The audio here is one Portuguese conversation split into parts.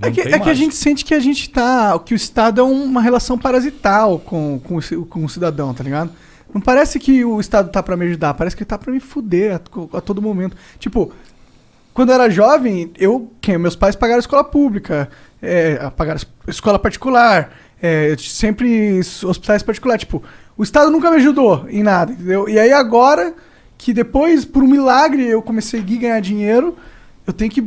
É que a gente sente que que o Estado é uma relação parasital com o cidadão, tá ligado? Não parece que o Estado tá pra me ajudar, parece que ele tá pra me fuder a todo momento. Tipo, quando eu era jovem, meus pais pagaram escola pública, pagaram escola particular, sempre hospitais particulares. Tipo, o Estado nunca me ajudou em nada, entendeu? E aí agora, que depois, por um milagre, eu comecei a ganhar dinheiro, eu tenho que,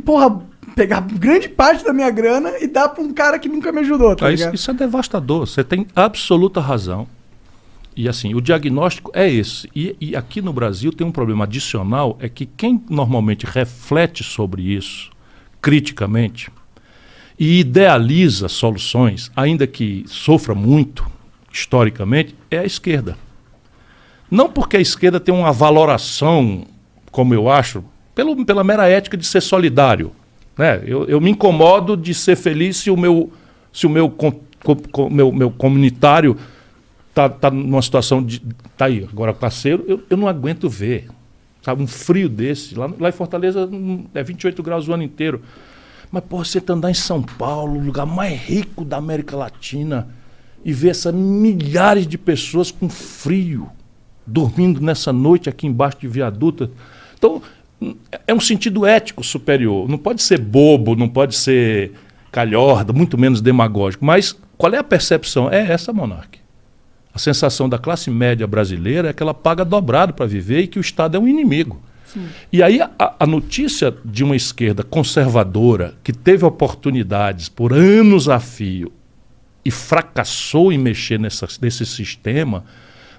pegar grande parte da minha grana e dar pra um cara que nunca me ajudou, tá ligado? Isso é devastador, você tem absoluta razão. E assim, o diagnóstico é esse. E aqui no Brasil tem um problema adicional, é que quem normalmente reflete sobre isso, criticamente, e idealiza soluções, ainda que sofra muito, historicamente, é a esquerda. Não porque a esquerda tem uma valoração, como eu acho, pela mera ética de ser solidário. Né? Eu me incomodo de ser feliz se o meu comunitário tá numa situação de... Tá aí, agora parceiro, eu não aguento ver. Sabe, um frio desse. Lá em Fortaleza é 28 graus o ano inteiro. Mas, você andar em São Paulo, o lugar mais rico da América Latina, e ver essas milhares de pessoas com frio, dormindo nessa noite aqui embaixo de viaduto. Então, é um sentido ético superior. Não pode ser bobo, não pode ser calhorda, muito menos demagógico. Mas qual é a percepção? É essa, Monark. A sensação da classe média brasileira é que ela paga dobrado para viver e que o Estado é um inimigo. Sim. E aí a notícia de uma esquerda conservadora que teve oportunidades por anos a fio e fracassou em mexer nesse sistema,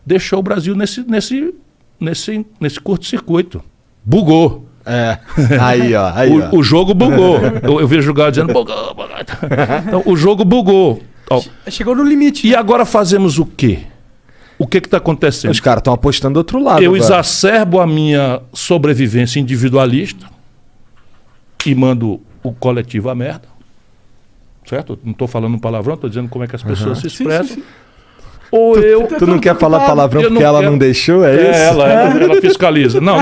deixou o Brasil nesse curto-circuito. Bugou. Aí, ó. O jogo bugou. Eu vejo o Galo dizendo, bugou. Então, o jogo bugou. Chegou no limite. E agora fazemos o quê? O que está acontecendo? Os caras estão apostando do outro lado. Eu exacerbo a minha sobrevivência individualista e mando o coletivo à merda. Certo? Não estou falando palavrão, estou dizendo como é que as pessoas se expressam. Sim. Ou Tu não quer falar palavrão porque ela não deixou? É isso? Ela fiscaliza. Não.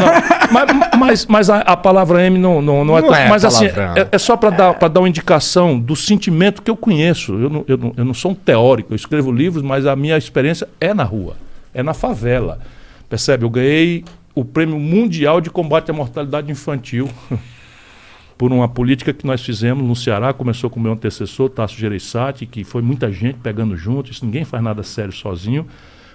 Mas a palavra M não é. Mas assim, é só para dar uma indicação do sentimento que eu conheço. Eu não sou um teórico, eu escrevo livros, mas a minha experiência é na rua, é na favela. Percebe? Eu ganhei o Prêmio Mundial de Combate à Mortalidade Infantil por uma política que nós fizemos no Ceará. Começou com o meu antecessor, Tasso Gereissati, que foi muita gente pegando junto. Isso, ninguém faz nada sério sozinho.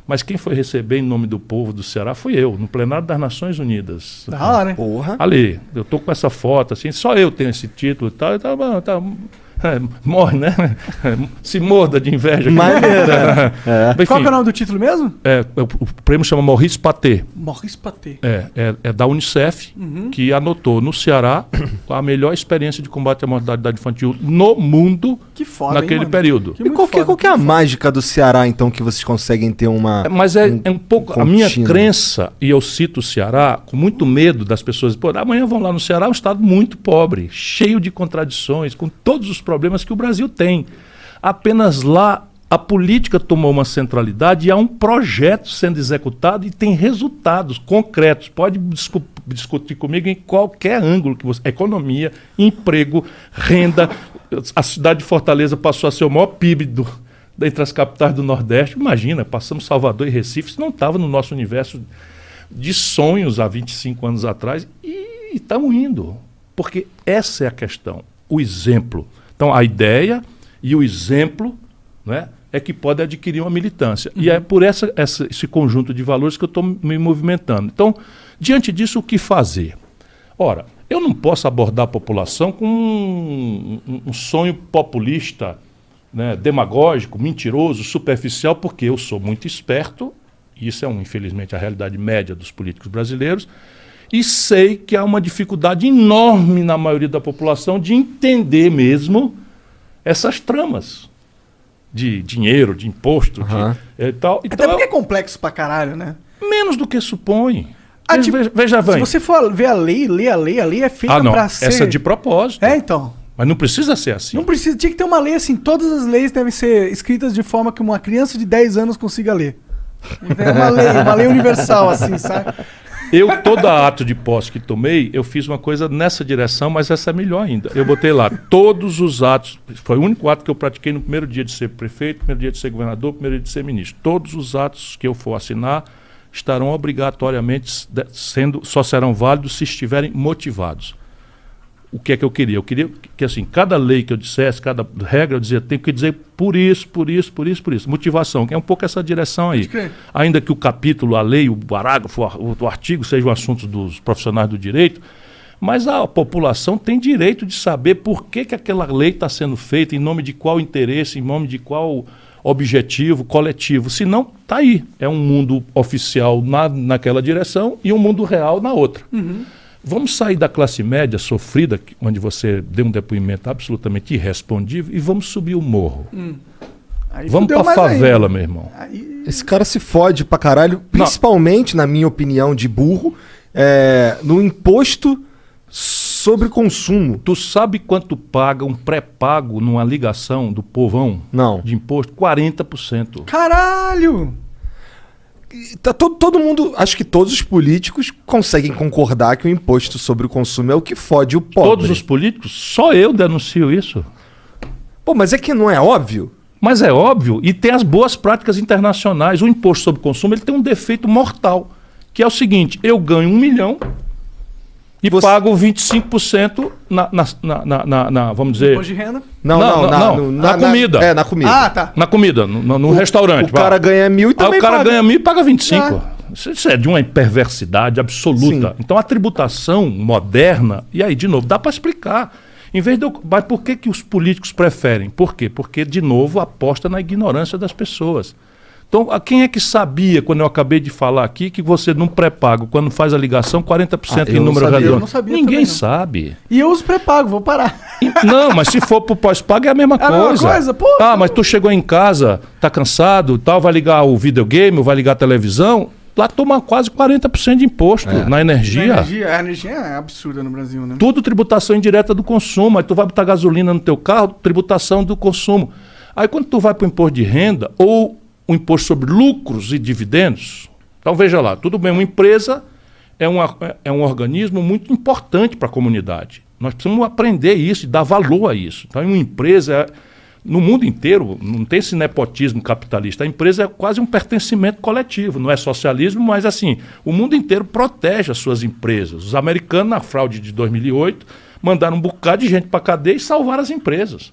Mas quem foi receber em nome do povo do Ceará fui eu, no plenário das Nações Unidas. Da hora, né? Porra. Ali, eu tô com essa foto, assim, só eu tenho esse título e tal. Morre, né? Se morda de inveja. Maneira. Enfim, qual que é o nome do título mesmo? O prêmio chama Maurice Paté. Maurice Paté. É da Unicef, que anotou no Ceará a melhor experiência de combate à mortalidade infantil no mundo. Que foda, naquele período. E qual que é a mágica do Ceará, então, que vocês conseguem ter uma... Mas é um pouco... A minha crença, e eu cito o Ceará com muito medo das pessoas, amanhã vão lá no Ceará, é um estado muito pobre, cheio de contradições, com todos os problemas que o Brasil tem. Apenas lá a política tomou uma centralidade e há um projeto sendo executado e tem resultados concretos. Pode discutir comigo em qualquer ângulo que você... Economia, emprego, renda. A cidade de Fortaleza passou a ser o maior PIB entre as capitais do Nordeste. Imagina, passamos Salvador e Recife, isso não estava no nosso universo de sonhos há 25 anos atrás e estamos indo. Porque essa é a questão, o exemplo. Então, a ideia e o exemplo, né, é que pode adquirir uma militância. E é por esse conjunto de valores que eu estou me movimentando. Então, diante disso, o que fazer? Ora, eu não posso abordar a população com um sonho populista, né, demagógico, mentiroso, superficial, porque eu sou muito esperto, e isso é, infelizmente, a realidade média dos políticos brasileiros, e sei que há uma dificuldade enorme na maioria da população de entender mesmo essas tramas de dinheiro, de imposto, de tal. Até porque é complexo pra caralho, né? Menos do que supõe. Veja bem. Se você for ver a lei, ler a lei é feita pra ser... Essa é de propósito. Então. Mas não precisa ser assim. Não precisa, tinha que ter uma lei assim, todas as leis devem ser escritas de forma que uma criança de 10 anos consiga ler. Uma lei universal, assim, sabe? Todo ato de posse que tomei, eu fiz uma coisa nessa direção, mas essa é melhor ainda. Eu botei lá todos os atos, foi o único ato que eu pratiquei no primeiro dia de ser prefeito, primeiro dia de ser governador, primeiro dia de ser ministro. Todos os atos que eu for assinar estarão obrigatoriamente só serão válidos se estiverem motivados. O que é que eu queria? Eu queria que, assim, cada lei que eu dissesse, cada regra, eu dizia, tenho que dizer por isso, por isso, por isso, por isso. Motivação, que é um pouco essa direção aí. Ainda que o capítulo, a lei, o parágrafo, o artigo sejam assuntos dos profissionais do direito, mas a população tem direito de saber por que aquela lei está sendo feita, em nome de qual interesse, em nome de qual objetivo coletivo. Se não, está aí. É um mundo oficial naquela direção e um mundo real na outra. Uhum. Vamos sair da classe média sofrida, onde você deu um depoimento absolutamente irrespondível, e vamos subir o morro. Vamos pra favela, meu irmão. Esse cara se fode pra caralho, principalmente, na minha opinião, de burro, no imposto sobre consumo. Tu sabe quanto paga um pré-pago numa ligação do povão? Não. De imposto? 40%. Caralho! Tá todo mundo, acho que todos os políticos conseguem concordar que o imposto sobre o consumo é o que fode o pobre. Todos os políticos? Só eu denuncio isso. Pô, mas é que não é óbvio? Mas é óbvio, e tem as boas práticas internacionais. O imposto sobre o consumo ele tem um defeito mortal, que é o seguinte: eu ganho 1 milhão e pago 25% vamos dizer... Imposto de renda? Não, na comida. Na comida. Ah, tá. Na comida, no restaurante. O cara ganha 1.000 e também o cara ganha 1.000 e paga 25. Isso é de uma perversidade absoluta. Sim. Então a tributação moderna, e aí, de novo, dá para explicar. Em vez de mas por que os políticos preferem? Por quê? Porque, de novo, aposta na ignorância das pessoas. Então, quem é que sabia, quando eu acabei de falar aqui, que você não pré-pago, quando faz a ligação, 40% em número redondo? Eu não sabia. Ninguém sabe. E eu uso pré-pago, vou parar. Não, mas se for pro pós-pago é a mesma coisa. A mesma coisa, pô. Mas tu chegou em casa, tá cansado, tal, vai ligar o videogame, vai ligar a televisão, lá toma quase 40% de imposto na energia. A energia é absurda no Brasil, né? Tudo tributação indireta do consumo. Aí tu vai botar gasolina no teu carro, tributação do consumo. Aí quando tu vai pro imposto de renda ou o imposto sobre lucros e dividendos, então veja lá, tudo bem, uma empresa é um organismo muito importante para a comunidade. Nós precisamos aprender isso e dar valor a isso. Então, uma empresa, no mundo inteiro, não tem esse nepotismo capitalista. A empresa é quase um pertencimento coletivo. Não é socialismo, mas assim, o mundo inteiro protege as suas empresas. Os americanos, na fraude de 2008, mandaram um bocado de gente para a cadeia e salvaram as empresas.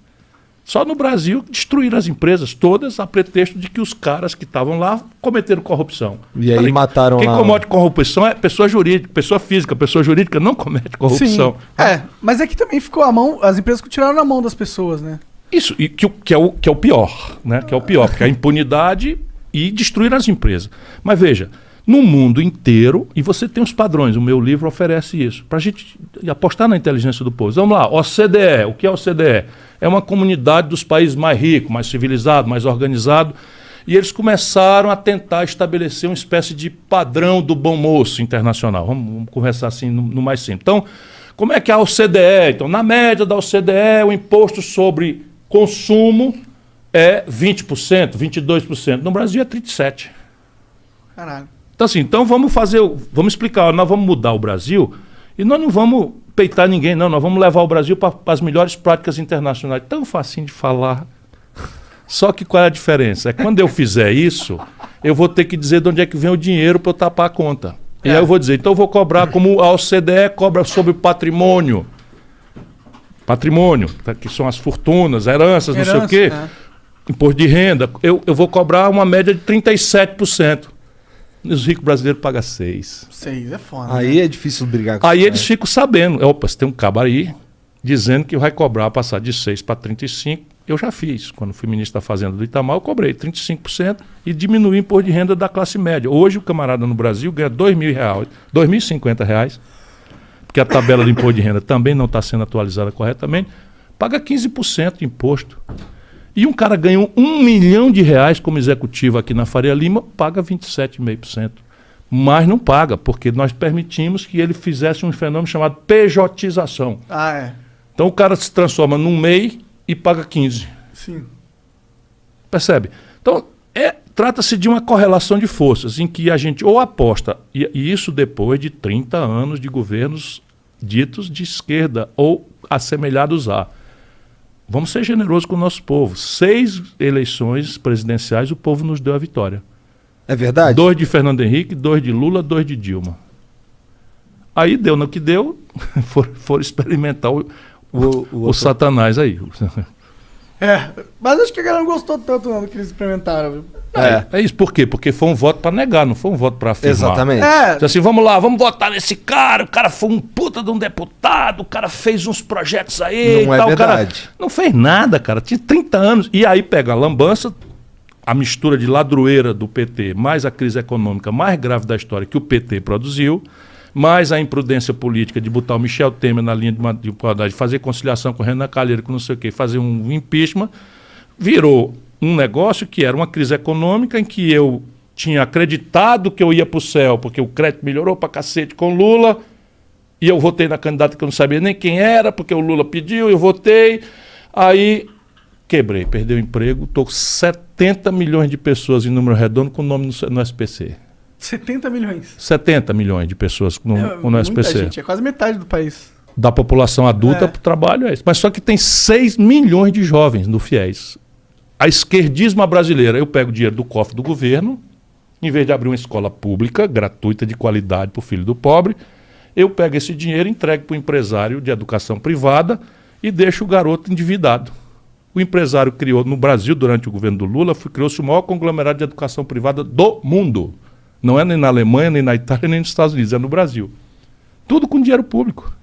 Só no Brasil destruíram as empresas todas a pretexto de que os caras que estavam lá cometeram corrupção. E aí mataram lá. Quem comete corrupção é pessoa jurídica, pessoa física. Pessoa jurídica não comete corrupção. Sim. Mas é que também ficou a mão, as empresas tiraram na mão das pessoas, né? Isso, e que é o pior, né? Que é o pior, porque a impunidade e destruir as empresas. Mas veja, no mundo inteiro, e você tem os padrões, o meu livro oferece isso, para a gente apostar na inteligência do povo. Vamos lá, OCDE, o que é a OCDE? É uma comunidade dos países mais ricos, mais civilizados, mais organizados, e eles começaram a tentar estabelecer uma espécie de padrão do bom moço internacional. Vamos conversar assim no mais simples. Então, como é que é a OCDE? Então, na média da OCDE, o imposto sobre consumo é 20%, 22%. No Brasil é 37%. Caralho. Então, assim, vamos explicar, nós vamos mudar o Brasil e nós não vamos peitar ninguém, não. Nós vamos levar o Brasil para as melhores práticas internacionais. Tão facinho de falar. Só que qual é a diferença? É quando eu fizer isso, eu vou ter que dizer de onde é que vem o dinheiro para eu tapar a conta. E aí eu vou dizer, então eu vou cobrar como a OCDE cobra sobre patrimônio. Patrimônio, que são as fortunas, heranças, não sei o quê. Imposto de renda. Eu vou cobrar uma média de 37%. Os ricos brasileiros pagam 6%. 6% é foda. Aí é difícil brigar com aí eles ficam sabendo. Opa, você tem um cabo aí dizendo que vai cobrar, passar de 6% para 35%. Eu já fiz. Quando fui ministro da Fazenda do Itamar, eu cobrei 35% e diminuí o imposto de renda da classe média. Hoje o camarada no Brasil ganha R$ 2.050, porque a tabela do imposto de renda também não está sendo atualizada corretamente, paga 15% de imposto. E um cara ganha R$ 1 milhão como executivo aqui na Faria Lima, paga 27,5%. Mas não paga, porque nós permitimos que ele fizesse um fenômeno chamado pejotização. Então o cara se transforma num MEI e paga 15%. Sim. Percebe? Então, Trata-se de uma correlação de forças em que a gente ou aposta, e isso depois de 30 anos de governos ditos de esquerda ou assemelhados a. Vamos ser generosos com o nosso povo. 6 eleições presidenciais o povo nos deu a vitória. É verdade? 2 de Fernando Henrique, 2 de Lula, 2 de Dilma. Aí deu no que deu, foram experimentar o Satanás aí. Mas acho que a galera não gostou tanto do que eles experimentaram. Viu? É isso, por quê? Porque foi um voto para negar, não foi um voto para afirmar. Exatamente. Então, assim, vamos lá, vamos votar nesse cara, o cara foi um puta de um deputado, o cara fez uns projetos aí não e tal. É verdade. O cara não fez nada, cara, tinha 30 anos. E aí pega a lambança, a mistura de ladroeira do PT, mais a crise econômica mais grave da história que o PT produziu, mais a imprudência política de botar o Michel Temer na linha de igualdade, fazer conciliação com o Renan Calheiros, com não sei o quê, fazer um impeachment, virou um negócio que era uma crise econômica em que eu tinha acreditado que eu ia para o céu, porque o crédito melhorou para cacete com Lula, e eu votei na candidata que eu não sabia nem quem era, porque o Lula pediu, eu votei, aí quebrei, perdi o emprego, estou com 70 milhões de pessoas em número redondo com o nome no SPC. 70 milhões? 70 milhões de pessoas no SPC. Gente, é quase metade do país. Da população adulta para o trabalho é isso. Mas só que tem 6 milhões de jovens no FIES. A esquerdismo brasileira, eu pego dinheiro do cofre do governo, em vez de abrir uma escola pública, gratuita, de qualidade para o filho do pobre, eu pego esse dinheiro, entrego para o empresário de educação privada e deixo o garoto endividado. O empresário criou, no Brasil, durante o governo do Lula, criou-se o maior conglomerado de educação privada do mundo. Não é nem na Alemanha, nem na Itália, nem nos Estados Unidos, é no Brasil. Tudo com dinheiro público.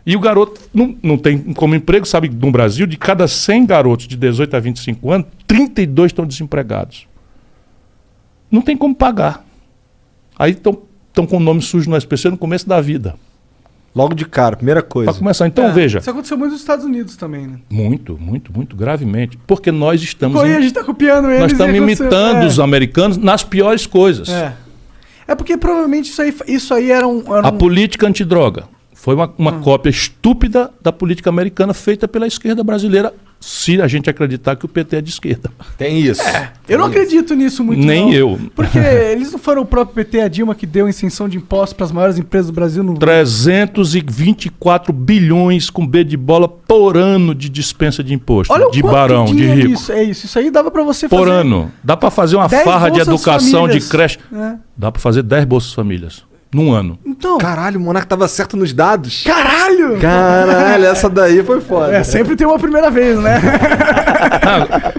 E o garoto não tem como emprego, sabe, no Brasil, de cada 100 garotos de 18 a 25 anos, 32 estão desempregados. Não tem como pagar. Aí estão com o nome sujo no SPC no começo da vida. Logo de cara, primeira coisa. Para começar, então veja. Isso aconteceu muito nos Estados Unidos também, né? Muito gravemente. Porque nós estamos... A gente está copiando eles. Nós estamos imitando os americanos nas piores coisas. É porque provavelmente isso aí era um... A política antidroga foi uma cópia estúpida da política americana feita pela esquerda brasileira, se a gente acreditar que o PT é de esquerda. Tem isso. Eu não acredito nisso muito. Nem eu. Porque eles não foram o próprio PT, a Dilma, que deu isenção de impostos para as maiores empresas do Brasil. 324 bilhões com B de bola por ano de dispensa de imposto. Olha de barão, de rico. Isso aí dava para você fazer. Por ano. Dá para fazer uma farra de educação, de creche. Dá para fazer 10 Bolsas Famílias. Num ano. Então. Caralho, o Monark tava certo nos dados. Caralho, essa daí foi foda. Sempre tem uma primeira vez, né?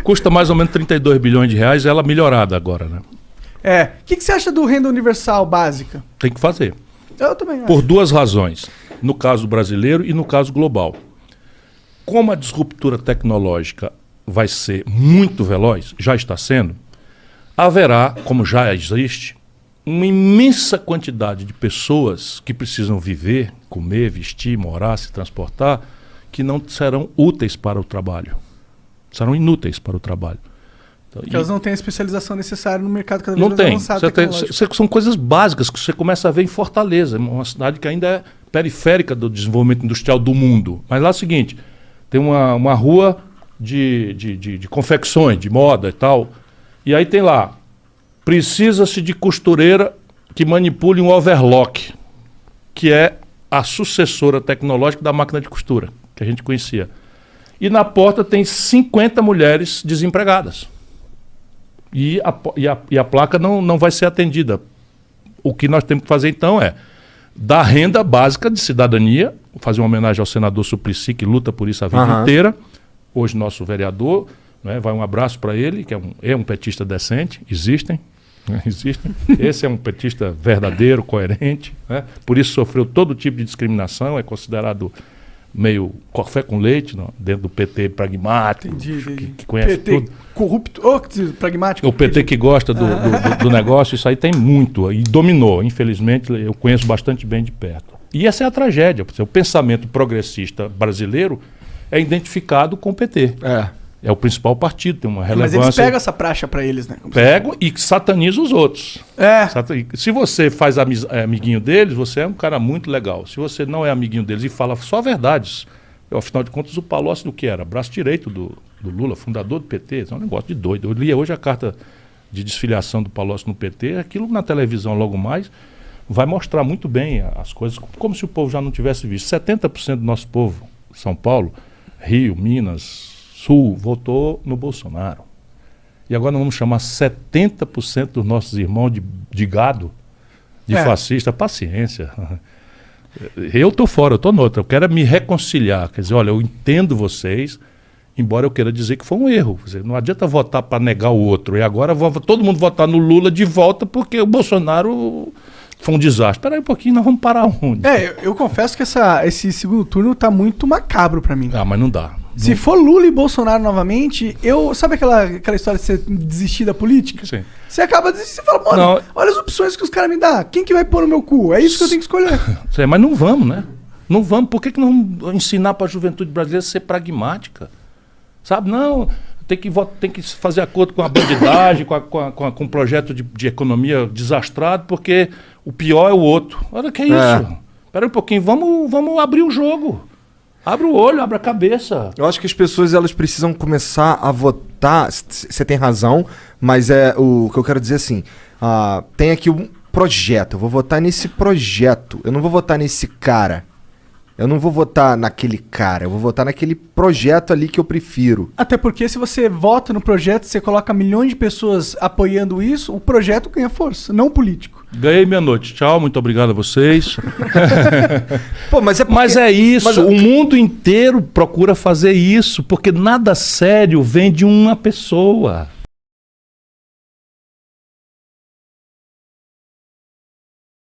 Custa mais ou menos 32 bilhões de reais, ela melhorada agora, né? O que você acha do renda universal básica? Tem que fazer. Eu também acho. Por 2 razões. No caso brasileiro e no caso global. Como a disruptura tecnológica vai ser muito veloz, já está sendo, haverá, como já existe, uma imensa quantidade de pessoas que precisam viver, comer, vestir, morar, se transportar, que não serão úteis para o trabalho. Serão inúteis para o trabalho. Então, porque elas não têm a especialização necessária no mercado cada vez mais avançado. São coisas básicas que você começa a ver em Fortaleza, uma cidade que ainda é periférica do desenvolvimento industrial do mundo. Mas lá é o seguinte, tem uma rua de confecções, de moda e tal, e aí tem lá, precisa-se de costureira que manipule um overlock, que é a sucessora tecnológica da máquina de costura, que a gente conhecia. E na porta tem 50 mulheres desempregadas. E a placa não vai ser atendida. O que nós temos que fazer então é dar renda básica de cidadania, fazer uma homenagem ao senador Suplicy, que luta por isso a vida inteira. Hoje nosso vereador, né, vai um abraço para ele, que é um petista decente, existem. Esse é um petista verdadeiro, coerente, né? Por isso sofreu todo tipo de discriminação, é considerado meio café com leite dentro do PT pragmático, que conhece PT tudo. Corrupto, pragmático. O PT que gosta do negócio, isso aí tem muito, e dominou, infelizmente, eu conheço bastante bem de perto. E essa é a tragédia, porque o pensamento progressista brasileiro é identificado com o PT. É o principal partido, tem uma relevância. Mas eles pegam essa praxa para eles, né? Pegam e satanizam os outros. Se você faz amiguinho deles, você é um cara muito legal. Se você não é amiguinho deles e fala só verdades, afinal de contas, o Palocci do que era? Braço direito do Lula, fundador do PT. Isso é um negócio de doido. Eu li hoje a carta de desfiliação do Palocci no PT, aquilo na televisão logo mais vai mostrar muito bem as coisas, como se o povo já não tivesse visto. 70% do nosso povo, São Paulo, Rio, Minas, Sul, votou no Bolsonaro. E agora nós vamos chamar 70% dos nossos irmãos de gado, de fascista. Paciência. Eu estou fora, eu estou noutra. Eu quero me reconciliar. Quer dizer, olha, eu entendo vocês, embora eu queira dizer que foi um erro. Quer dizer, não adianta votar para negar o outro. E agora todo mundo votar no Lula de volta porque o Bolsonaro foi um desastre. Espera aí um pouquinho, nós vamos parar onde? Eu confesso que esse segundo turno tá muito macabro para mim. Ah, mas não dá. Se for Lula e Bolsonaro novamente, sabe aquela história de você desistir da política? Sim. Você acaba desistindo, você fala, mano, olha as opções que os caras me dão. Quem que vai pôr no meu cu? É isso que eu tenho que escolher. Sim, mas não vamos, né? Não vamos. Por que não vamos ensinar para a juventude brasileira a ser pragmática? Sabe? Não, tem que fazer acordo com a bandidagem, com um projeto de economia desastrado, porque o pior é o outro. Olha que é isso. Espera um pouquinho, vamos abrir o jogo. Abre o olho, abre a cabeça. Eu acho que as pessoas elas precisam começar a votar. Você tem razão, mas o que eu quero dizer assim, tem aqui um projeto. Eu vou votar nesse projeto. Eu não vou votar nesse cara. Eu não vou votar naquele cara. Eu vou votar naquele projeto ali que eu prefiro. Até porque se você vota no projeto, você coloca milhões de pessoas apoiando isso, o projeto ganha força, não o político. Ganhei minha noite. Tchau, muito obrigado a vocês. Pô, mas é isso. O mundo inteiro procura fazer isso, porque nada sério vem de uma pessoa.